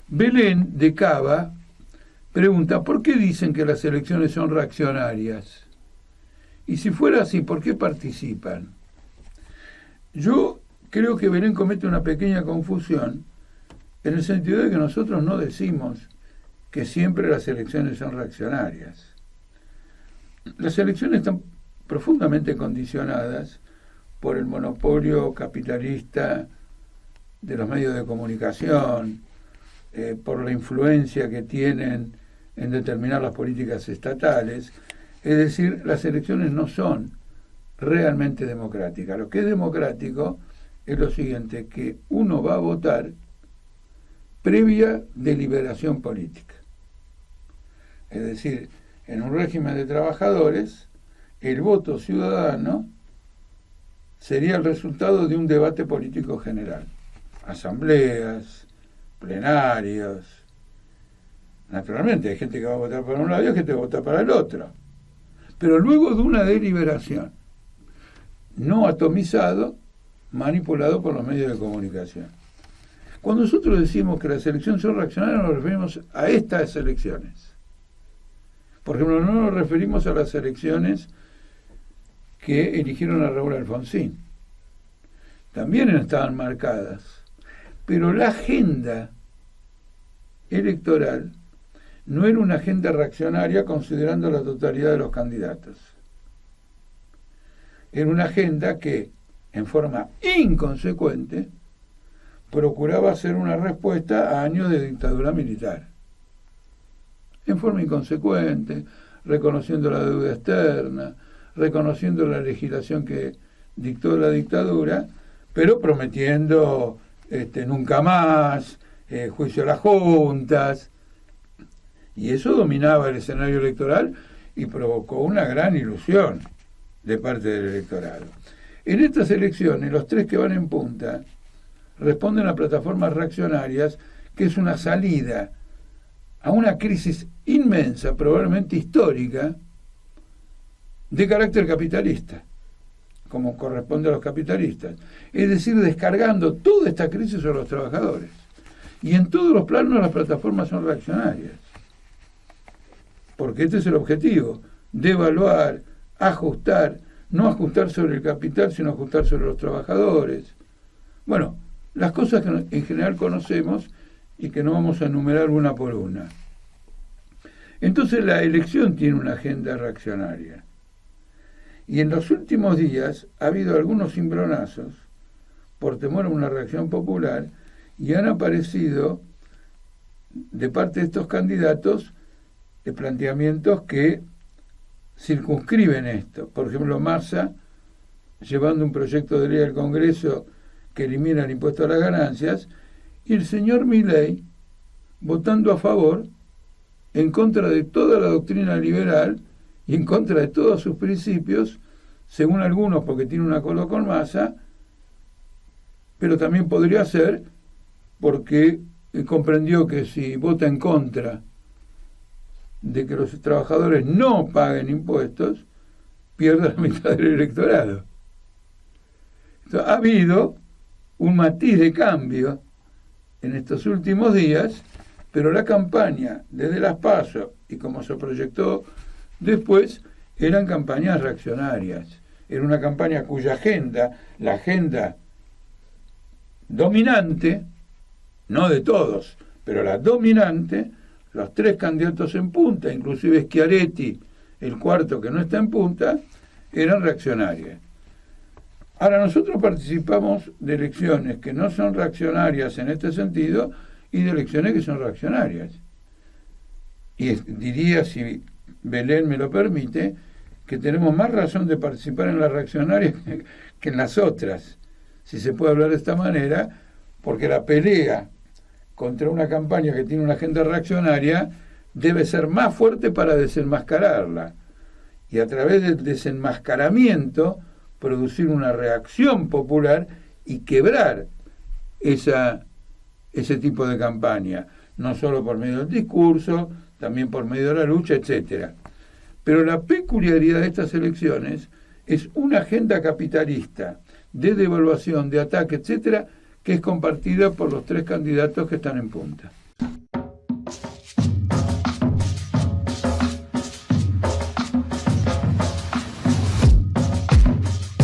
Belén de Cava pregunta, ¿por qué dicen que las elecciones son reaccionarias? Y si fuera así, ¿por qué participan? Yo creo que Belén comete una pequeña confusión en el sentido de que nosotros no decimos que siempre las elecciones son reaccionarias. Las elecciones están profundamente condicionadas por el monopolio capitalista de los medios de comunicación, por la influencia que tienen en determinar las políticas estatales. Es decir, las elecciones no son realmente democráticas. Lo que es democrático es lo siguiente, que uno va a votar previa deliberación política. Es decir, en un régimen de trabajadores, el voto ciudadano sería el resultado de un debate político general. Asambleas, plenarios. Naturalmente hay gente que va a votar para un lado y hay gente que va a votar para el otro. Pero luego de una deliberación, no atomizado, manipulado por los medios de comunicación. Cuando nosotros decimos que las elecciones son reaccionarias, nos referimos a estas elecciones. Por ejemplo, no nos referimos a las elecciones que eligieron a Raúl Alfonsín. También estaban marcadas. Pero la agenda electoral no era una agenda reaccionaria considerando la totalidad de los candidatos. Era una agenda que, en forma inconsecuente, procuraba hacer una respuesta a años de dictadura militar. En forma inconsecuente, reconociendo la deuda externa, reconociendo la legislación que dictó la dictadura, pero prometiendo nunca más, juicio a las juntas, y eso dominaba el escenario electoral y provocó una gran ilusión de parte del electorado. En estas elecciones, los tres que van en punta responden a plataformas reaccionarias, que es una salida a una crisis inmensa, probablemente histórica, de carácter capitalista, como corresponde a los capitalistas. Es decir, descargando toda esta crisis sobre los trabajadores. Y en todos los planos las plataformas son reaccionarias. Porque este es el objetivo, devaluar, ajustar, no ajustar sobre el capital, sino ajustar sobre los trabajadores. Bueno, las cosas que en general conocemos y que no vamos a enumerar una por una. Entonces la elección tiene una agenda reaccionaria. Y en los últimos días ha habido algunos cimbronazos por temor a una reacción popular y han aparecido de parte de estos candidatos planteamientos que circunscriben esto. Por ejemplo, Massa llevando un proyecto de ley al Congreso que elimina el impuesto a las ganancias, y el señor Milei votando a favor, en contra de toda la doctrina liberal y en contra de todos sus principios, según algunos porque tiene un acuerdo con Massa, pero también podría ser porque comprendió que si vota en contra de que los trabajadores no paguen impuestos, pierde la mitad del electorado. Entonces, ha habido un matiz de cambio en estos últimos días, pero la campaña desde las PASO y como se proyectó después, eran campañas reaccionarias. Era una campaña cuya agenda, la agenda dominante, no de todos, pero la dominante, los tres candidatos en punta, inclusive Schiaretti, el cuarto que no está en punta, eran reaccionarias. Ahora, nosotros participamos de elecciones que no son reaccionarias en este sentido y de elecciones que son reaccionarias. Y diría, si Belén me lo permite, que tenemos más razón de participar en las reaccionarias que en las otras, si se puede hablar de esta manera, porque la pelea contra una campaña que tiene una agenda reaccionaria debe ser más fuerte para desenmascararla. Y a través del desenmascaramiento producir una reacción popular y quebrar ese tipo de campaña, no solo por medio del discurso, también por medio de la lucha, etcétera. Pero la peculiaridad de estas elecciones es una agenda capitalista de devaluación, de ataque, etcétera, que es compartida por los tres candidatos que están en punta.